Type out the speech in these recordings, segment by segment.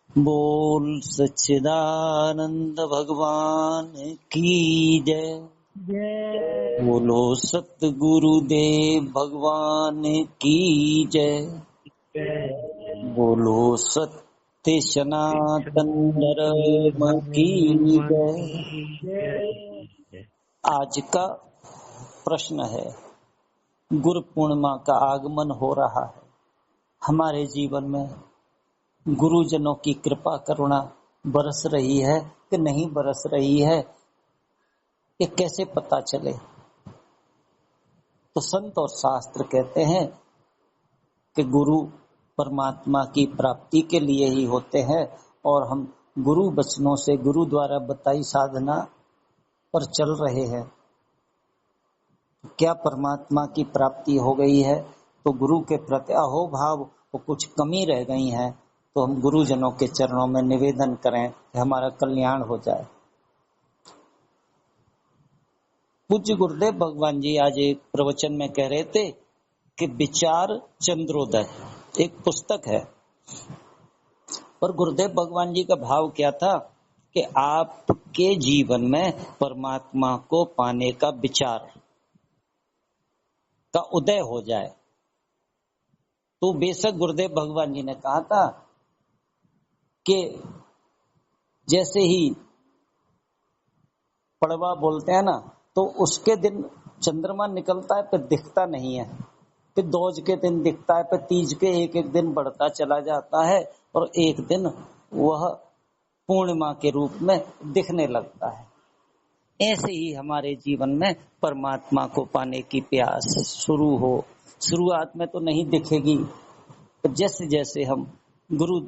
बोल सच्चिदानंद भगवान की जय। बोलो सतगुरुदेव भगवान की जय। बोलो सत्य सनातन धर्म की जय। आज का प्रश्न है, गुरु पूर्णिमा का आगमन हो रहा है। हमारे जीवन में गुरुजनों की कृपा करुणा बरस रही है कि नहीं बरस रही है, ये कैसे पता चले? तो संत और शास्त्र कहते हैं कि गुरु परमात्मा की प्राप्ति के लिए ही होते हैं, और हम गुरु वचनों से, गुरु द्वारा बताई साधना पर चल रहे हैं। क्या परमात्मा की प्राप्ति हो गई है तो गुरु के प्रति अहोभाव और कुछ कमी रह गई है, तो हम गुरुजनों के चरणों में निवेदन करें कि हमारा कल्याण हो जाए। पूज्य गुरुदेव भगवान जी आज एक प्रवचन में कह रहे थे कि विचार चंद्रोदय एक पुस्तक है, और गुरुदेव भगवान जी का भाव क्या था कि आपके जीवन में परमात्मा को पाने का विचार का उदय हो जाए। तो बेशक गुरुदेव भगवान जी ने कहा था कि जैसे ही पड़वा बोलते हैं ना, तो उसके दिन चंद्रमा निकलता है, फिर दिखता नहीं है, फिर दोज के दिन दिखता है, फिर तीज के एक एक दिन बढ़ता चला जाता है, और एक दिन वह पूर्णिमा के रूप में दिखने लगता है। ऐसे ही हमारे जीवन में परमात्मा को पाने की प्यास शुरू हो। शुरुआत में तो नहीं दिखेगी, तो जैसे जैसे हम गुरु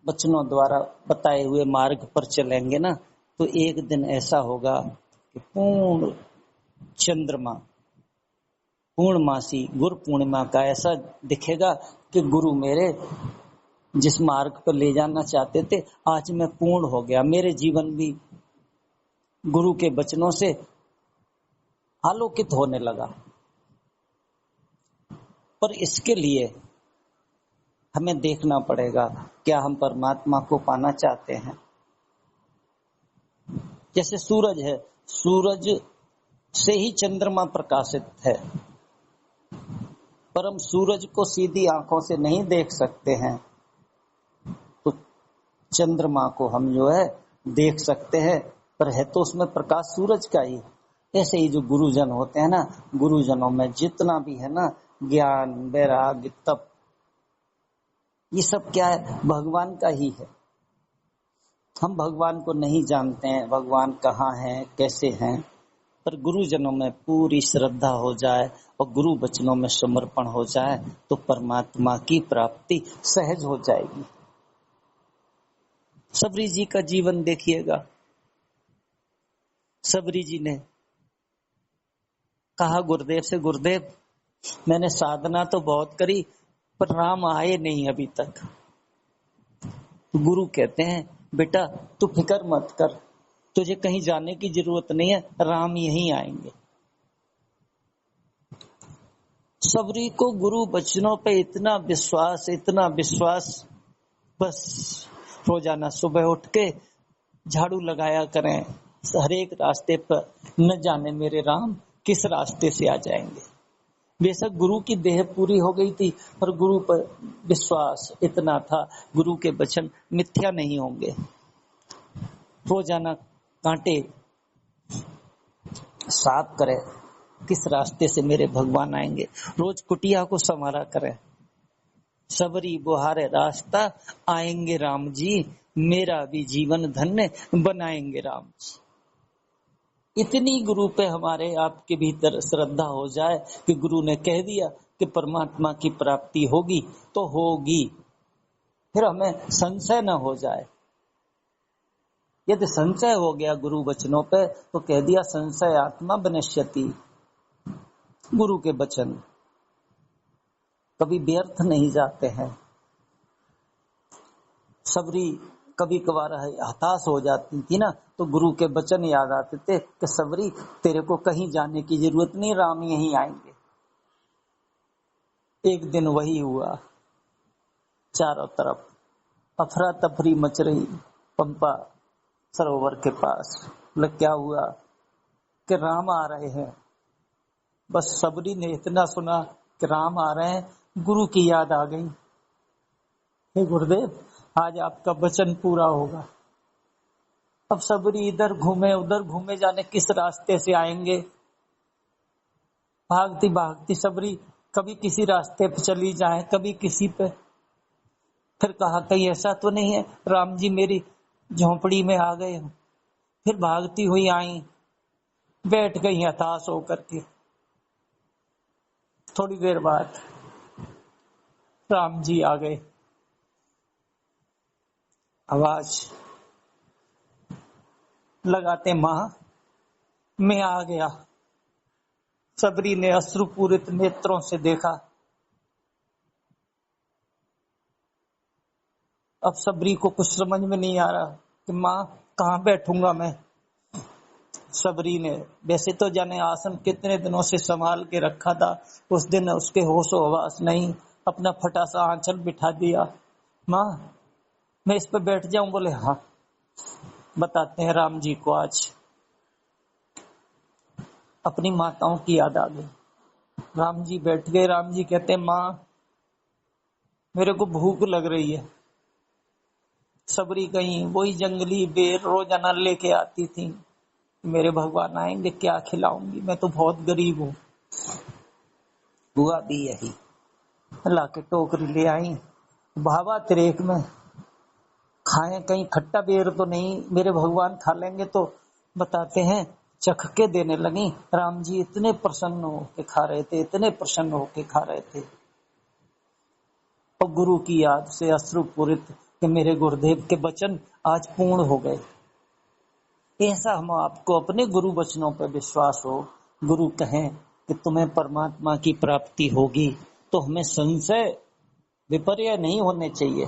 वचनों द्वारा बताए हुए मार्ग पर चलेंगे ना, तो एक दिन ऐसा होगा कि पूर्ण चंद्रमा, पूर्णमासी गुरु पूर्णिमा का ऐसा दिखेगा कि गुरु मेरे जिस मार्ग पर ले जाना चाहते थे, आज मैं पूर्ण हो गया। मेरे जीवन भी गुरु के वचनों से आलोकित होने लगा। पर इसके लिए हमें देखना पड़ेगा, क्या हम परमात्मा को पाना चाहते हैं? जैसे सूरज है, सूरज से ही चंद्रमा प्रकाशित है, पर हम सूरज को सीधी आंखों से नहीं देख सकते हैं, तो चंद्रमा को हम जो है देख सकते हैं, पर है तो उसमें प्रकाश सूरज का ही। ऐसे ही जो गुरुजन होते हैं ना, गुरुजनों में जितना भी है ना ज्ञान, वैराग्य, तप, ये सब क्या है? भगवान का ही है। हम भगवान को नहीं जानते हैं, भगवान कहाँ हैं, कैसे हैं, पर गुरुजनों में पूरी श्रद्धा हो जाए और गुरु वचनों में समर्पण हो जाए तो परमात्मा की प्राप्ति सहज हो जाएगी। सबरी जी का जीवन देखिएगा। सबरी जी ने कहा गुरुदेव से, गुरुदेव मैंने साधना तो बहुत करी, पर राम आए नहीं अभी तक। गुरु कहते हैं, बेटा तू फिक्र मत कर, तुझे कहीं जाने की जरूरत नहीं है, राम यहीं आएंगे। सबरी को गुरु वचनों पे इतना विश्वास, बस रोजाना सुबह उठ के झाड़ू लगाया करें हर एक रास्ते पर, न जाने मेरे राम किस रास्ते से आ जाएंगे। बेशक गुरु की देह पूरी हो गई थी, पर गुरु पर विश्वास इतना था, गुरु के वचन मिथ्या नहीं होंगे। रोजाना कांटे साफ करे, किस रास्ते से मेरे भगवान आएंगे। रोज कुटिया को संवारा करें, सबरी बुहारे रास्ता आएंगे राम जी, मेरा भी जीवन धन्य बनाएंगे राम जी। इतनी गुरु पे हमारे आपके भीतर श्रद्धा हो जाए कि गुरु ने कह दिया कि परमात्मा की प्राप्ति होगी तो होगी, फिर हमें संशय न हो जाए। यदि संशय हो गया गुरु वचनों पे, तो कह दिया संशय आत्मा बनश्यति। गुरु के वचन कभी व्यर्थ नहीं जाते हैं। सबरी कभी कभार हताश हो जाती थी ना, तो गुरु के वचन याद आते थे कि सबरी तेरे को कहीं जाने की जरूरत नहीं, राम यहीं आएंगे। एक दिन वही हुआ, चारों तरफ अफरा तफरी मच रही पंपा सरोवर के पास। बोले क्या हुआ कि राम आ रहे हैं। बस सबरी ने इतना सुना कि राम आ रहे हैं, गुरु की याद आ गई। हे गुरुदेव, आज आपका वचन पूरा होगा। अब सबरी इधर घूमे उधर घूमे, जाने किस रास्ते से आएंगे। भागती भागती सबरी कभी किसी रास्ते पे चली जाए, कभी किसी पे। फिर कहा कहीं ऐसा तो नहीं है राम जी मेरी झोंपड़ी में आ गए। फिर भागती हुई आई, बैठ गई हताश होकर के। थोड़ी देर बाद राम जी आ गए। आवाज लगाते, मां मैं आ गया। सबरी ने अश्रुपूरित नेत्रों से देखा। अब सबरी को कुछ समझ में नहीं आ रहा कि मां कहाँ बैठूंगा मैं। सबरी ने वैसे तो जाने आसन कितने दिनों से संभाल के रखा था, उस दिन उसके होशो हवास नहीं, अपना फटा सा आंचल बिठा दिया। मां मैं इस पे बैठ जाऊं? बोले हाँ। बताते हैं राम जी को आज अपनी माताओं की याद आ गई। राम जी बैठ गए। राम जी कहते हैं मां मेरे को भूख लग रही है। सबरी कहीं वही जंगली बेर रोजाना लेके आती थी। मेरे भगवान आएंगे क्या खिलाऊंगी, मैं तो बहुत गरीब हूँ। हुआ भी यही, ला के टोकरी ले आई। भावा तिरेक में खाएं, कहीं खट्टा बेर तो नहीं मेरे भगवान खा लेंगे। तो बताते हैं चख के देने लगी। राम जी इतने प्रसन्न होके खा रहे थे, इतने प्रसन्न होके खा रहे थे। और गुरु की याद से अश्रुपूरित कि मेरे गुरुदेव के वचन आज पूर्ण हो गए। ऐसा हम आपको अपने गुरु वचनों पर विश्वास हो, गुरु कहें कि तुम्हें परमात्मा की प्राप्ति होगी, तो हमें संशय विपर्य नहीं होने चाहिए।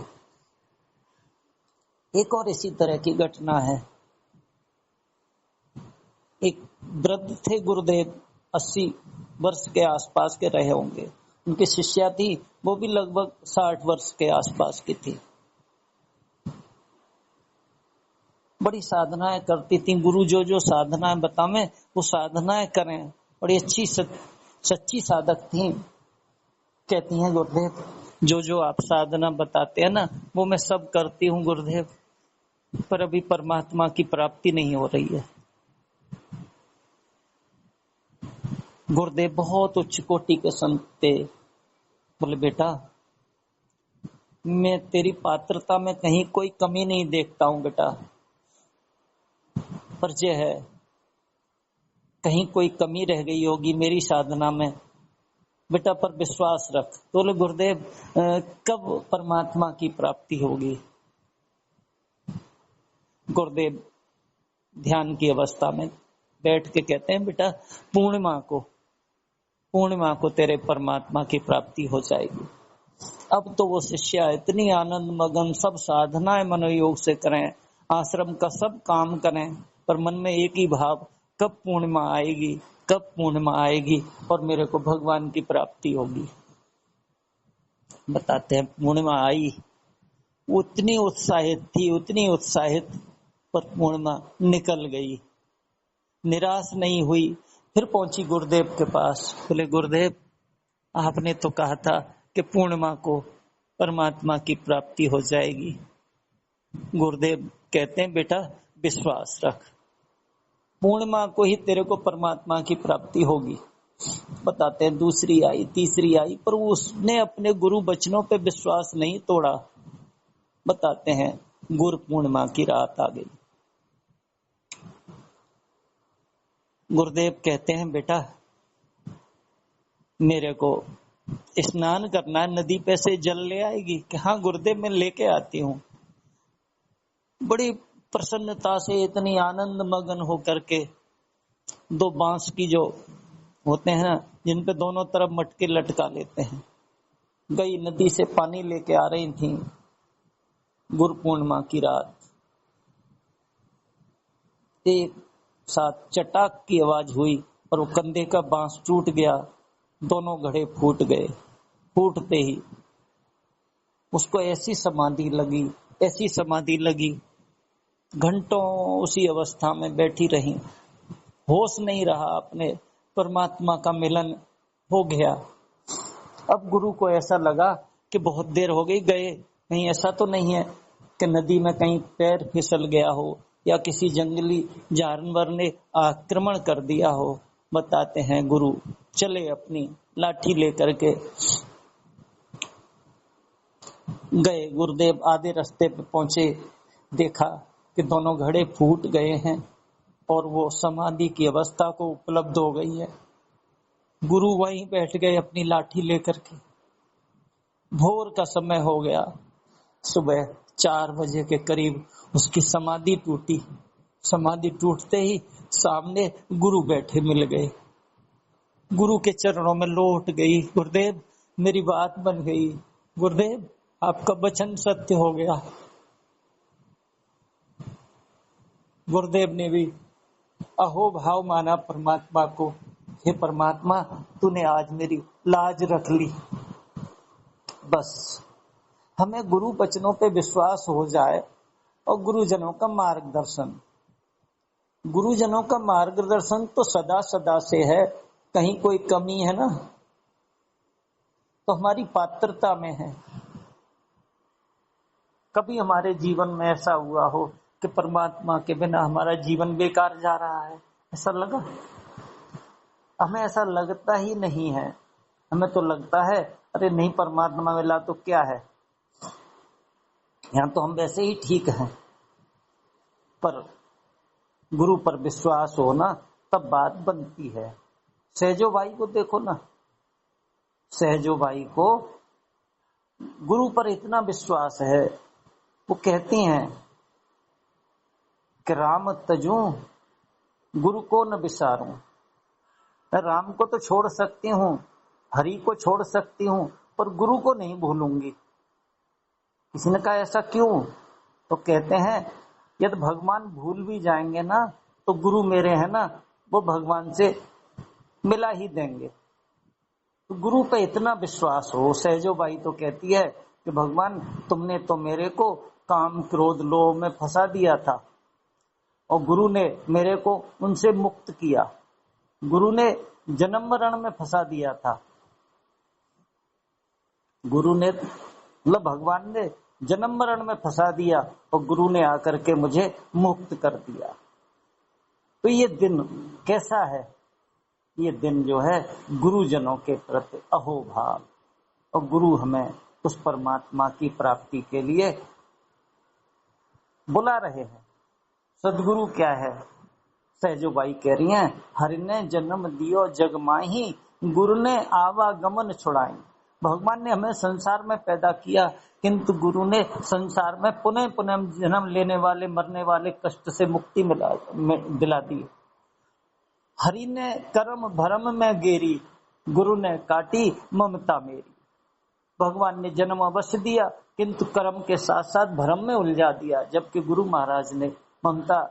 एक और इसी तरह की घटना है। एक वृद्ध थे गुरुदेव, 80 वर्ष के आसपास के रहे होंगे। उनकी शिष्या थी, वो भी लगभग 60 वर्ष के आसपास की थी। बड़ी साधनाएं करती थी। गुरु जो जो साधनाएं बतावें वो साधनाएं करें। बड़ी अच्छी सच्ची साधक थी। कहती हैं गुरुदेव जो जो आप साधना बताते हैं ना वो मैं सब करती हूँ गुरुदेव, पर अभी परमात्मा की प्राप्ति नहीं हो रही है। गुरुदेव बहुत उच्च कोटि के संत थे। बोले बेटा मैं तेरी पात्रता में कहीं कोई कमी नहीं देखता हूं बेटा, पर यह है कहीं कोई कमी रह गई होगी मेरी साधना में बेटा, पर विश्वास रख। तो बोले गुरुदेव कब परमात्मा की प्राप्ति होगी? गुरुदेव ध्यान की अवस्था में बैठ के कहते हैं बेटा पूर्णिमा को तेरे परमात्मा की प्राप्ति हो जाएगी। अब तो वो शिष्या इतनी आनंद मगन, सब साधनाएं मनोयोग से करें, आश्रम का सब काम करें, पर मन में एक ही भाव कब पूर्णिमा आएगी, कब पूर्णिमा आएगी और मेरे को भगवान की प्राप्ति होगी। बताते हैं पूर्णिमा आई, उतनी उत्साहित पर पूर्णिमा निकल गई। निराश नहीं हुई, फिर पहुंची गुरुदेव के पास। बोले गुरुदेव आपने तो कहा था कि पूर्णिमा को परमात्मा की प्राप्ति हो जाएगी। गुरुदेव कहते हैं बेटा विश्वास रख, पूर्णिमा को ही तेरे को परमात्मा की प्राप्ति होगी। बताते हैं दूसरी आई, तीसरी आई, पर उसने अपने गुरु वचनों पे विश्वास नहीं तोड़ा। बताते हैं गुरु पूर्णिमा की रात आ गई। गुरुदेव कहते हैं बेटा मेरे को स्नान करना है, नदी पे से जल ले आएगी? कि हाँ गुरुदेव मैं लेके आती हूँ। बड़ी प्रसन्नता से, इतनी आनंद मगन होकर के, 2 बांस की जो होते हैं ना जिन पे दोनों तरफ मटके लटका लेते हैं, गई नदी से पानी लेके आ रही थी। गुरु पूर्णिमा की रात एक साथ चटाक की आवाज हुई और वो कंधे का बांस टूट गया, दोनों घड़े फूट गए। फूटते ही उसको ऐसी समाधि लगी ऐसी समाधि लगी, घंटों उसी अवस्था में बैठी रही, होश नहीं रहा, अपने परमात्मा का मिलन हो गया। अब गुरु को ऐसा लगा कि बहुत देर हो गई गए, कहीं ऐसा तो नहीं है कि नदी में कहीं पैर फिसल गया हो या किसी जंगली जानवर ने आक्रमण कर दिया हो। बताते हैं गुरु चले अपनी लाठी लेकर के गए। गुरुदेव आधे रास्ते पे पहुंचे, देखा कि दोनों घड़े फूट गए हैं और वो समाधि की अवस्था को उपलब्ध हो गई है। गुरु वहीं बैठ गए अपनी लाठी लेकर के। भोर का समय हो गया, सुबह 4 बजे के करीब उसकी समाधि टूटी। समाधि टूटते ही सामने गुरु बैठे मिल गए। गुरु के चरणों में लौट गई, गुरुदेव मेरी बात बन गई, गुरुदेव आपका वचन सत्य हो गया। गुरुदेव ने भी अहोभाव माना परमात्मा को, हे परमात्मा तूने आज मेरी लाज रख ली। बस हमें गुरु वचनों पे विश्वास हो जाए और गुरुजनों का मार्गदर्शन, गुरुजनों का मार्गदर्शन तो सदा सदा से है, कहीं कोई कमी है ना तो हमारी पात्रता में है। कभी हमारे जीवन में ऐसा हुआ हो कि परमात्मा के बिना हमारा जीवन बेकार जा रहा है, ऐसा लगा? हमें ऐसा लगता ही नहीं है। हमें तो लगता है अरे नहीं परमात्मा मिला तो क्या है, यहाँ तो हम वैसे ही ठीक हैं। पर गुरु पर विश्वास हो ना तब बात बनती है। सहजो भाई को देखो ना, सहजो भाई को गुरु पर इतना विश्वास है, वो कहती हैं कि राम तजू गुरु को न विसारूं। मैं राम को तो छोड़ सकती हूँ, हरि को छोड़ सकती हूँ, पर गुरु को नहीं भूलूंगी। किसी ने कहा ऐसा क्यों? तो कहते हैं यदि भगवान भूल भी जाएंगे ना तो गुरु मेरे हैं ना, वो भगवान से मिला ही देंगे। तो गुरु पे इतना विश्वास हो। सहजो बाई तो कहती है कि भगवान तुमने तो मेरे को काम क्रोध लोभ में फंसा दिया था और गुरु ने मेरे को उनसे मुक्त किया। गुरु ने जन्म मरण में फंसा दिया था, गुरु ने मतलब भगवान ने जन्म मरण में फंसा दिया और गुरु ने आकर के मुझे मुक्त कर दिया। तो ये दिन कैसा है? ये दिन जो है गुरुजनों के प्रति अहोभाव, और गुरु हमें उस परमात्मा की प्राप्ति के लिए बुला रहे हैं। सदगुरु क्या है? सहजो बाई कह रही हैं हरि ने जन्म दियो जग माही, गुरु ने आवागमन छुड़ाई। भगवान ने हमें संसार में पैदा किया, किंतु गुरु ने संसार में पुनः पुनः जन्म लेने वाले मरने वाले कष्ट से मुक्ति दिला दी। हरि ने कर्म भरम में गेरी, गुरु ने काटी ममता मेरी। भगवान ने जन्म अवश्य दिया किंतु कर्म के साथ साथ भरम में उलझा दिया, जबकि गुरु महाराज ने ममता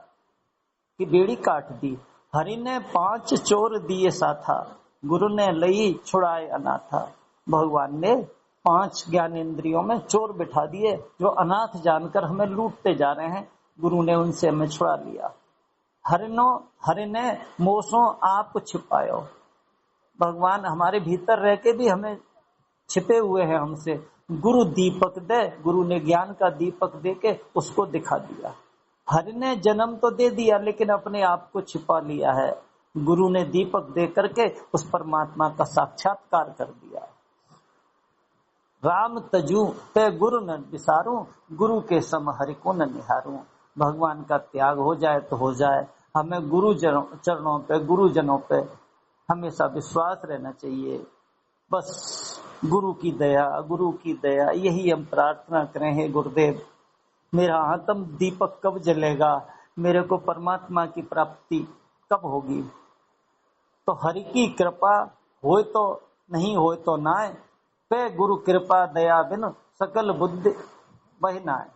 की बेड़ी काट दी। हरि ने 5 चोर दिए साथा, गुरु ने लई छुड़ाए अनाथा। भगवान ने 5 ज्ञान इंद्रियों में चोर बिठा दिए जो अनाथ जानकर हमें लूटते जा रहे हैं, गुरु ने उनसे हमें छुड़ा लिया। हरि ने मोसों आप छिपायो। भगवान हमारे भीतर रह के भी हमें छिपे हुए हैं हमसे। गुरु दीपक दे, गुरु ने ज्ञान का दीपक दे के उसको दिखा दिया। हरि ने जन्म तो दे दिया लेकिन अपने आप को छिपा लिया है। गुरु ने दीपक दे करके उस परमात्मा का साक्षात्कार कर दिया। राम तजू ते गुरु न विसारूं, गुरु के सम हरि को न निहारूं। भगवान का त्याग हो जाए तो हो जाए, हमें गुरु चरणों पे गुरुजनों पे हमेशा विश्वास रहना चाहिए। बस गुरु की दया, गुरु की दया, यही हम प्रार्थना करें। हे गुरुदेव मेरा आत्म दीपक कब जलेगा, मेरे को परमात्मा की प्राप्ति कब होगी? तो हरि की कृपा होए तो नहीं होए तो नाय, पे गुरु कृपा दया बिन सकल बुद्धि बहि नाय।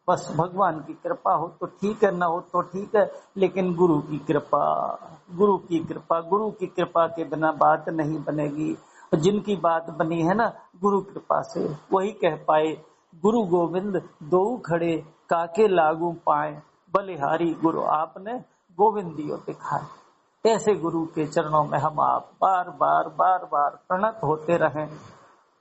बस भगवान की कृपा हो तो ठीक है, ना हो तो ठीक है, लेकिन गुरु की कृपा, गुरु की कृपा, गुरु की कृपा के बिना बात नहीं बनेगी। जिनकी बात बनी है ना गुरु कृपा से, वही कह पाए गुरु गोविंद दो खड़े काके लागू पाए, बलिहारी गुरु आपने गोविंद दियो दिखाए। ऐसे गुरु के चरणों में हम आप बार बार प्रणत होते रहें।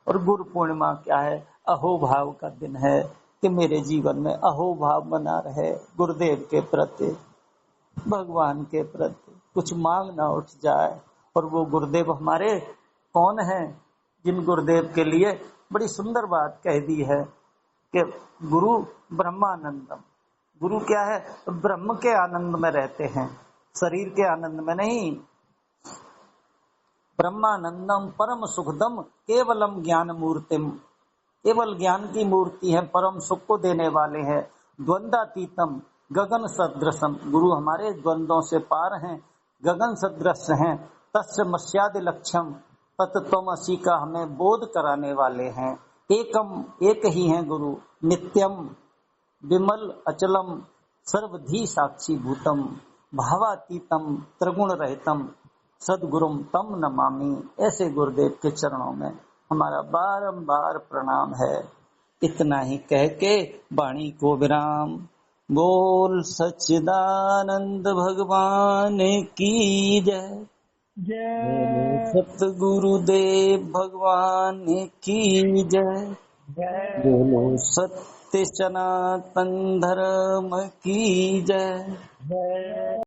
और गुरु पूर्णिमा क्या है? अहोभाव का दिन है कि मेरे जीवन में अहोभाव बना रहे, गुरुदेव के प्रति, भगवान के प्रति कुछ मांग ना उठ जाए। और वो गुरुदेव हमारे कौन हैं? जिन गुरुदेव के लिए बड़ी सुंदर बात कह दी है कि गुरु ब्रह्मानंदम। गुरु क्या है? ब्रह्म के आनंद में रहते हैं, शरीर के आनंद में नहीं। ब्रह्मानंदम परम सुखदम केवलम ज्ञान मूर्तिम, केवल ज्ञान की मूर्ति है, परम सुख को देने वाले हैं। द्वंद्वातीतम गगन सदृशम, गुरु हमारे द्वंद्वों से पार हैं, गगन सदृश हैं। तस्य मस्यादि लक्ष्यम, तत्त्वमसि का हमें बोध कराने वाले हैं। एकम, एक ही हैं गुरु। नित्यम विमल अचलम सर्वधी साक्षी भूतम, भावातीतम त्रिगुण रहितम सदगुरुम तम नमामि। ऐसे गुरुदेव के चरणों में हमारा बारंबार प्रणाम है। इतना ही कह के वाणी को विराम। बोल सच्चिदानंद भगवान की जय। जय सतगुरुदेव भगवान की जय। बोलो सत्य सनातन धर्म की जय। जय।